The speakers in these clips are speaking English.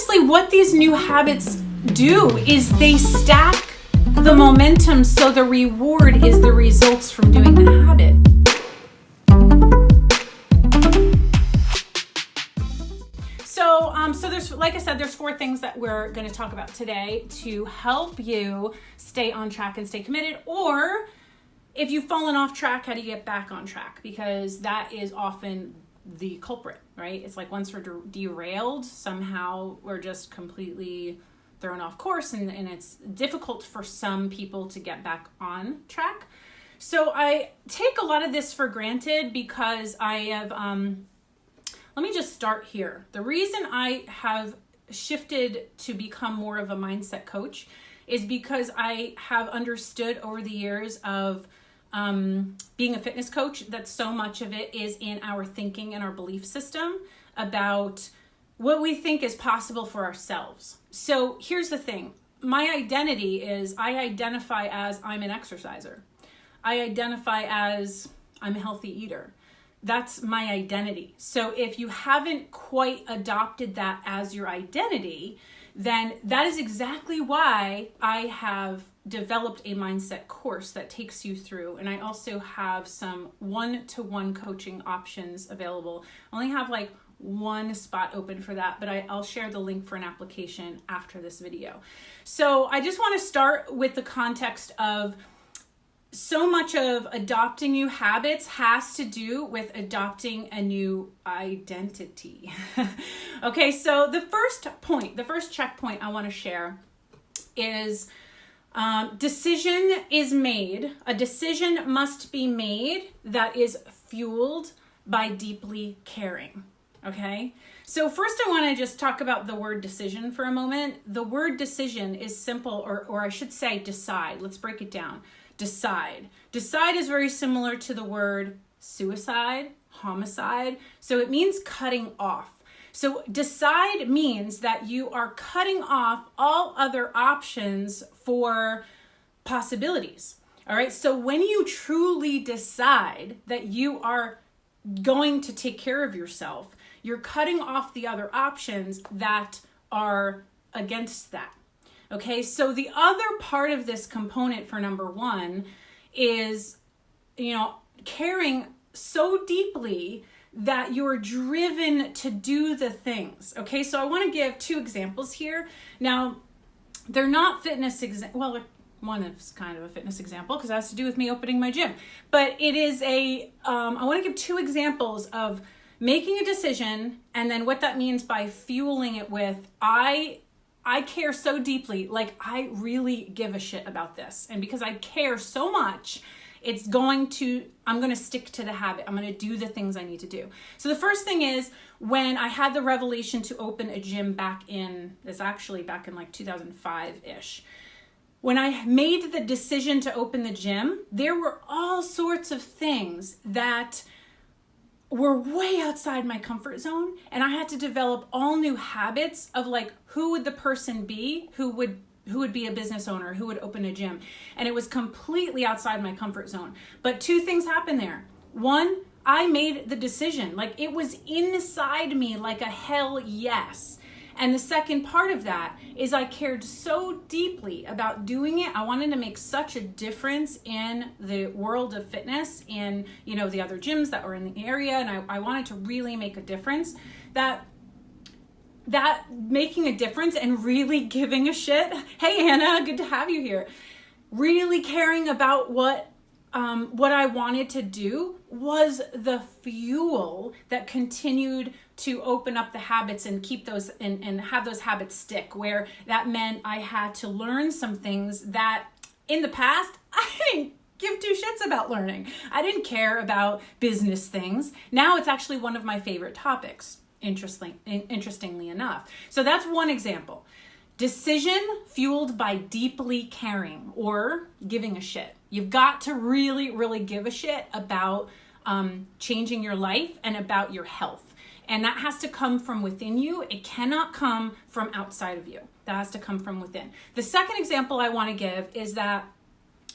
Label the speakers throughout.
Speaker 1: honestly, what these new habits do is they stack the momentum, so the reward is the results from doing the habit. So there's, like I said, there's 4 things that we're going to talk about today to help you stay on track and stay committed, or if you've fallen off track, how do you get back on track? Because that is often the culprit, right? It's like once we're derailed, somehow we're just completely thrown off course, and it's difficult for some people to get back on track. So I take a lot of this for granted because I have, let me just start here. The reason I have shifted to become more of a mindset coach is because I have understood over the years of being a fitness coach that so much of it is in our thinking and our belief system about what we think is possible for ourselves. So here's the thing. My identity is I identify as I'm an exerciser. I identify as I'm a healthy eater. That's my identity. So if you haven't quite adopted that as your identity, then that is exactly why I have developed a mindset course that takes you through. And I also have some one-to-one coaching options available. I only have like one spot open for that, but I'll share the link for an application after this video. So I just want to start with the context of so much of adopting new habits has to do with adopting a new identity. Okay, so the first checkpoint I want to share is decision is made. A decision must be made that is fueled by deeply caring. Okay, so first I want to just talk about the word decision for a moment. The word decision is simple, or I should say decide. Let's break it down. Decide. Decide is very similar to the word suicide, homicide. So it means cutting off. So decide means that you are cutting off all other options for possibilities. All right. So when you truly decide that you are going to take care of yourself, you're cutting off the other options that are against that. Okay, so the other part of this component for number 1 is, caring so deeply that you're driven to do the things. Okay, so I want to give 2 examples here. Now, they're not fitness well, one is kind of a fitness example because it has to do with me opening my gym. But it is I want to give 2 examples of making a decision and then what that means by fueling it with, I care so deeply, like I really give a shit about this. And because I care so much, I'm going to stick to the habit. I'm going to do the things I need to do. So the first thing is when I had the revelation to open a gym back in like 2005-ish. When I made the decision to open the gym, there were all sorts of things that were way outside my comfort zone, and I had to develop all new habits of like, who would the person be who would be a business owner, who would open a gym. And it was completely outside my comfort zone. But 2 things happened there. 1, I made the decision. Like it was inside me like a hell yes. And the second part of that is I cared so deeply about doing it. I wanted to make such a difference in the world of fitness and, the other gyms that were in the area. And I wanted to really make a difference that making a difference and really giving a shit. Hey, Anna, good to have you here. Really caring about what I wanted to do was the fuel that continued to open up the habits and keep those and have those habits stick, where that meant I had to learn some things that in the past I didn't give 2 shits about learning. I didn't care about business things. Now it's actually one of my favorite topics, interestingly enough. So that's one example. Decision fueled by deeply caring or giving a shit. You've got to really, really give a shit about changing your life and about your health. And that has to come from within you. It cannot come from outside of you. That has to come from within. The second example I want to give is that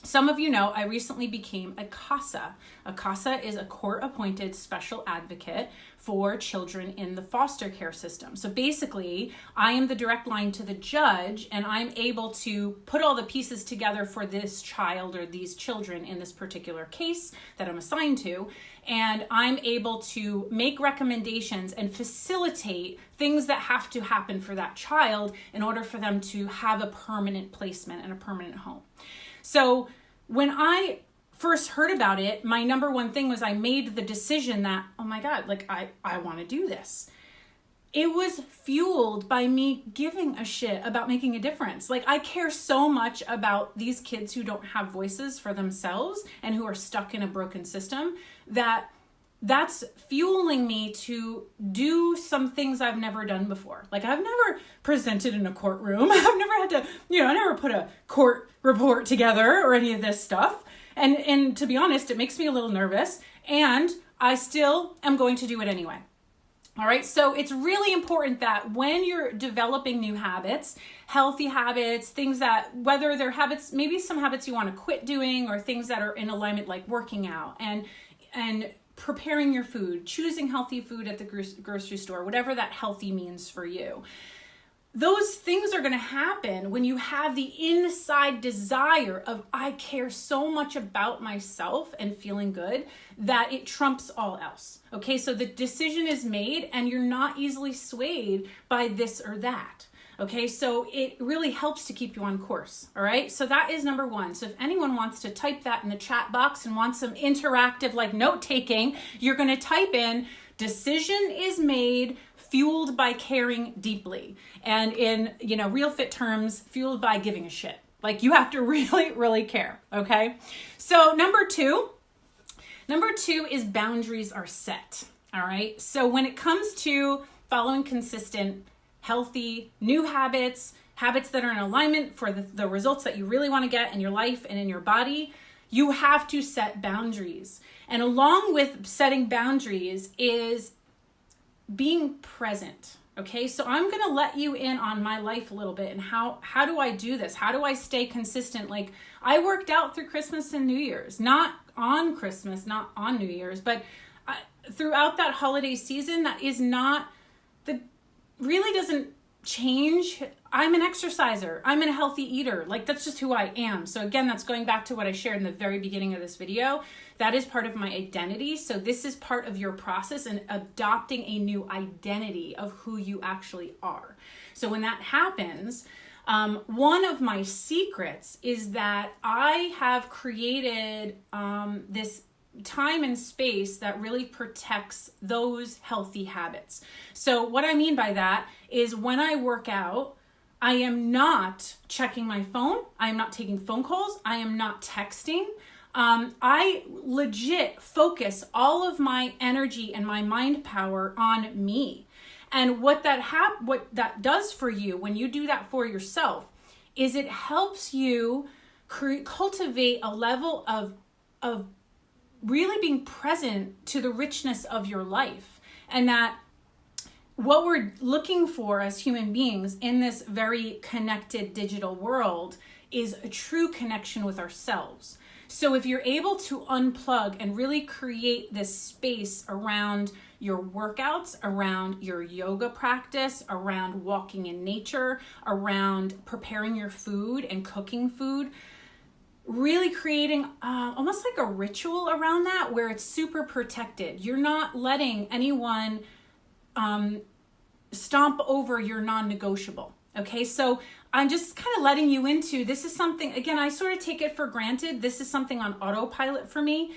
Speaker 1: Some of you know I recently became a CASA. A CASA is a court-appointed special advocate for children in the foster care system. So basically, I am the direct line to the judge, and I'm able to put all the pieces together for this child or these children in this particular case that I'm assigned to. And I'm able to make recommendations and facilitate things that have to happen for that child in order for them to have a permanent placement and a permanent home. So when I first heard about it, my number one thing was I made the decision that, oh my God, like I want to do this. It was fueled by me giving a shit about making a difference. Like, I care so much about these kids who don't have voices for themselves and who are stuck in a broken system, that's fueling me to do some things I've never done before. Like, I've never presented in a courtroom. I've never had to, I never put a court report together or any of this stuff. And to be honest, it makes me a little nervous, and I still am going to do it anyway. All right. So it's really important that when you're developing new habits, healthy habits, things that, whether they're habits, maybe some habits you want to quit doing, or things that are in alignment, like working out and preparing your food, choosing healthy food at the grocery store, whatever that healthy means for you. Those things are going to happen when you have the inside desire of, I care so much about myself and feeling good that it trumps all else. Okay, so the decision is made and you're not easily swayed by this or that. Okay, so it really helps to keep you on course. All right, so that is number one. So if anyone wants to type that in the chat box and wants some interactive, like, note taking, you're going to type in, decision is made, fueled by caring deeply. And in, real fit terms, fueled by giving a shit. Like, you have to really, really care. Okay. So number two is boundaries are set. All right. So when it comes to following consistent, healthy, new habits that are in alignment for the results that you really want to get in your life and in your body, you have to set boundaries. And along with setting boundaries is being present. Okay, so I'm going to let you in on my life a little bit and how do I do this? How do I stay consistent? Like, I worked out through Christmas and New Year's, not on Christmas, not on New Year's, but throughout that holiday season. Really doesn't change. I'm an exerciser. I'm a healthy eater. Like, that's just who I am. So again, that's going back to what I shared in the very beginning of this video. That is part of my identity. So this is part of your process in adopting a new identity of who you actually are. So when that happens, one of my secrets is that I have created this time and space that really protects those healthy habits. So what I mean by that is, when I work out, I am not checking my phone. I am not taking phone calls. I am not texting. I legit focus all of my energy and my mind power on me. And what that does for you when you do that for yourself is it helps you cultivate a level of really being present to the richness of your life. And that what we're looking for as human beings in this very connected digital world is a true connection with ourselves. So if you're able to unplug and really create this space around your workouts, around your yoga practice, around walking in nature, around preparing your food and cooking food, really creating almost like a ritual around that where it's super protected. You're not letting anyone stomp over your non-negotiable. Okay, so I'm just kind of letting you into, this is something, again, I sort of take it for granted. This is something on autopilot for me,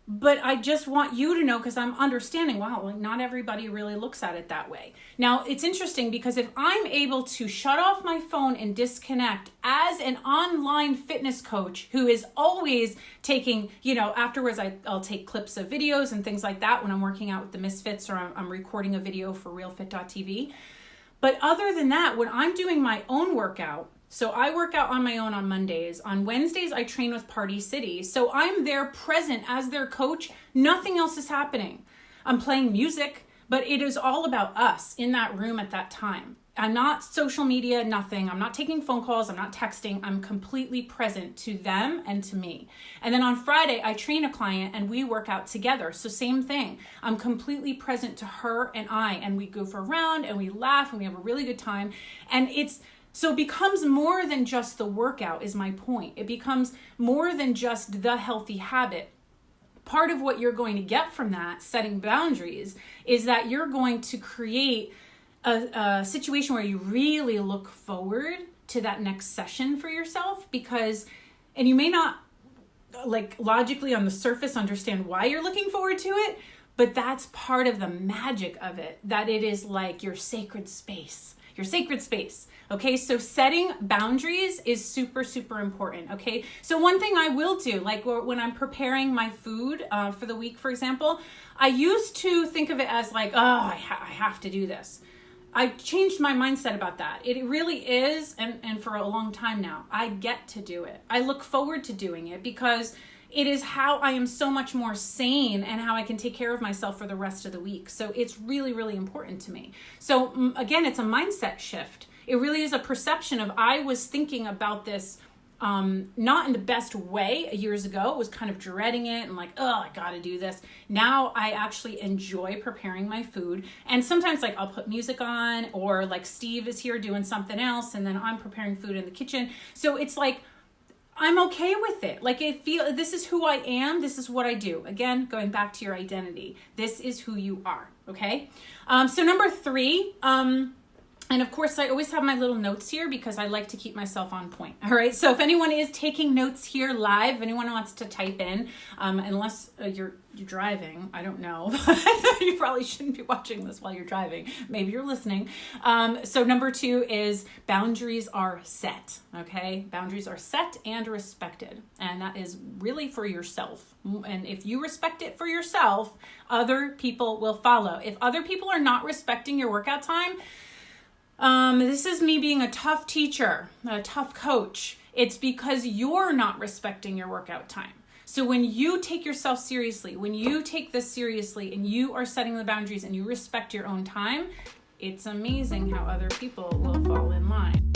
Speaker 1: but I just want you to know, because I'm understanding, wow, like, not everybody really looks at it that way. Now, it's interesting because if I'm able to shut off my phone and disconnect as an online fitness coach who is always taking, afterwards I'll take clips of videos and things like that when I'm working out with the Misfits, or I'm recording a video for realfit.tv. But other than that, when I'm doing my own workout, so I work out on my own on Mondays. On Wednesdays, I train with Party City. So I'm there present as their coach. Nothing else is happening. I'm playing music, but it is all about us in that room at that time. I'm not social media, nothing. I'm not taking phone calls. I'm not texting. I'm completely present to them and to me. And then on Friday, I train a client and we work out together. So same thing. I'm completely present to her and we goof around and we laugh and we have a really good time. And so it becomes more than just the workout is my point. It becomes more than just the healthy habit. Part of what you're going to get from that, setting boundaries, is that you're going to create a situation where you really look forward to that next session for yourself, and you may not like logically on the surface understand why you're looking forward to it, but that's part of the magic of it, that it is like your sacred space. Okay, so setting boundaries is super, super important. Okay, so one thing I will do, like when I'm preparing my food for the week, for example, I used to think of it as like, oh, I have to do this. I've changed my mindset about that. It really is, and for a long time now, I get to do it. I look forward to doing it because it is how I am so much more sane and how I can take care of myself for the rest of the week. So it's really, really important to me. So again, it's a mindset shift. It really is a perception of, I was thinking about this not in the best way years ago. It was kind of dreading it and like, oh, I gotta do this. Now I actually enjoy preparing my food. And sometimes like I'll put music on, or like Steve is here doing something else and then I'm preparing food in the kitchen. So it's like, I'm okay with it. Like this is who I am. This is what I do. Again, going back to your identity. This is who you are. Okay. So number 3, and of course, I always have my little notes here because I like to keep myself on point. All right. So if anyone is taking notes here live, if anyone wants to type in, unless you're driving, I don't know. You probably shouldn't be watching this while you're driving. Maybe you're listening. So number 2 is boundaries are set. Okay. Boundaries are set and respected. And that is really for yourself. And if you respect it for yourself, other people will follow. If other people are not respecting your workout time, this is me being a tough teacher, a tough coach. It's because you're not respecting your workout time. So when you take yourself seriously, when you take this seriously and you are setting the boundaries and you respect your own time, it's amazing how other people will fall in line.